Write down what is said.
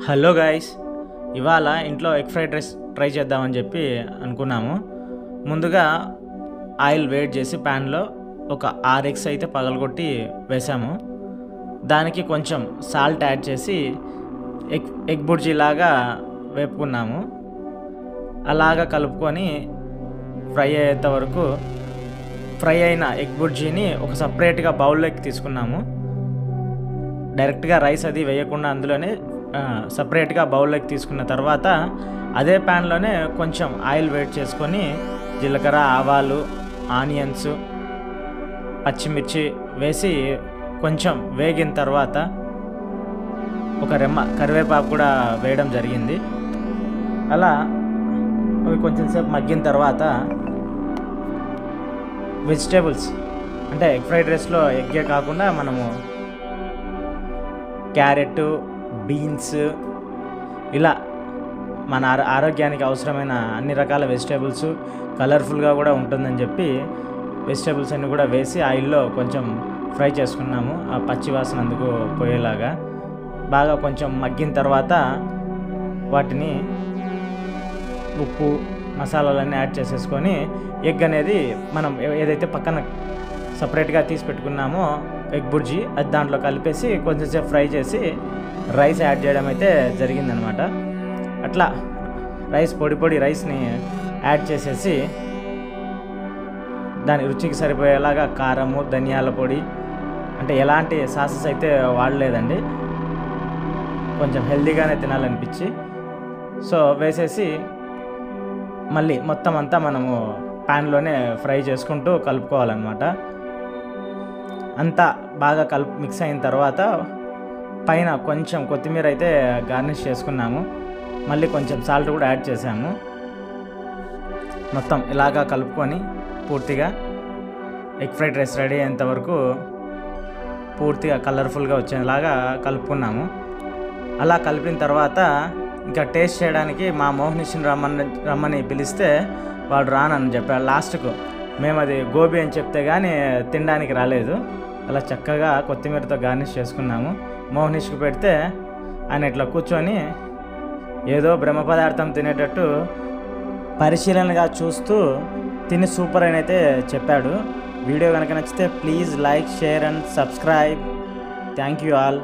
Hello guys, ఇవాళ ఇంట్లో egg fried rice try చేద్దామని చెప్పి అనుకున్నాము. ముందుగా ఆయిల్ వేడి చేసి ప్యాన్లో ఒక 6 ఎగ్స్ అయితే పగలగొట్టి వేసాము. దానికి కొంచెం సాల్ట్ యాడ్ చేసి ఎగ్ బుర్జీ లాగా వేపుకున్నాము. అలాగా కలుపుకొని ఫ్రై అయ్యేంత వరకు ఫ్రై అయిన ఎగ్ బుర్జీని ఒక సపరేట్గా బౌల్లోకి తీసుకున్నాము. డైరెక్ట్గా రైస్ అది వేయకుండా అందులోనే సపరేట్గా బౌల్లోకి తీసుకున్న తర్వాత అదే ప్యాన్లోనే కొంచెం ఆయిల్ వేడి చేసుకొని జీలకర్ర, ఆవాలు, ఆనియన్స్, పచ్చిమిర్చి వేసి కొంచెం వేగిన తర్వాత ఒక రెమ్మ కరివేపాకు కూడా వేయడం జరిగింది. అలా అవి కొంచెం సేపు మగ్గిన తర్వాత వెజిటేబుల్స్ అంటే ఎగ్ ఫ్రైడ్ రైస్లో ఎగ్గే కాకుండా మనము క్యారెట్, బీన్స్ ఇలా మన ఆరోగ్యానికి అవసరమైన అన్ని రకాల వెజిటేబుల్స్ కలర్ఫుల్గా కూడా ఉంటుందని చెప్పి వెజిటేబుల్స్ అన్నీ కూడా వేసి ఆయిల్లో కొంచెం ఫ్రై చేసుకున్నాము. ఆ పచ్చి వాసన అందుకు పోయేలాగా బాగా కొంచెం మగ్గిన తర్వాత వాటిని ఉప్పు, మసాలాలన్నీ యాడ్ చేసేసుకొని ఎగ్ అనేది మనం ఏదైతే పక్కన సపరేట్గా తీసి పెట్టుకున్నామో ఎగ్ బుర్జీ అది దాంట్లో కలిపేసి కొంచెంసేపు ఫ్రై చేసి రైస్ యాడ్ చేయడం అయితే జరిగిందనమాట. అట్లా పొడి రైస్ని యాడ్ చేసేసి దాని రుచికి సరిపోయేలాగా కారము, ధనియాల పొడి అంటే ఎలాంటి సాసెస్ అయితే వాడలేదండి, కొంచెం హెల్తీగానే తినాలనిపించి సో వేసేసి మళ్ళీ మొత్తం అంతా మనము ప్యాన్లోనే ఫ్రై చేసుకుంటూ కలుపుకోవాలన్నమాట. అంతా బాగా మిక్స్ అయిన తర్వాత పైన కొంచెం కొత్తిమీర అయితే గార్నిష్ చేసుకున్నాము. మళ్ళీ కొంచెం సాల్ట్ కూడా యాడ్ చేసాము. మొత్తం ఇలాగా కలుపుకొని పూర్తిగా ఎగ్ ఫ్రైడ్ రైస్ రెడీ అయ్యేంత వరకు పూర్తిగా కలర్ఫుల్గా వచ్చేలాగా కలుపుకున్నాము. అలా కలిపిన తర్వాత ఇంకా టేస్ట్ చేయడానికి మా మోహనీష్ని రమ్మని పిలిస్తే వాడు రానని చెప్పాడు. లాస్ట్కు మేము అది గోబీ అని చెప్తే కానీ తినడానికి రాలేదు. అలా చక్కగా కొత్తిమీరతో గార్నిష్ చేసుకున్నాము. మోహనీష్కి పెడితే ఆయన ఇట్లా కూర్చొని ఏదో బ్రహ్మ పదార్థం తినేటట్టు పరిశీలనగా చూస్తూ తిని సూపర్ అని అయితే చెప్పాడు. వీడియో కనుక నచ్చితే please like, share and subscribe. Thank you all.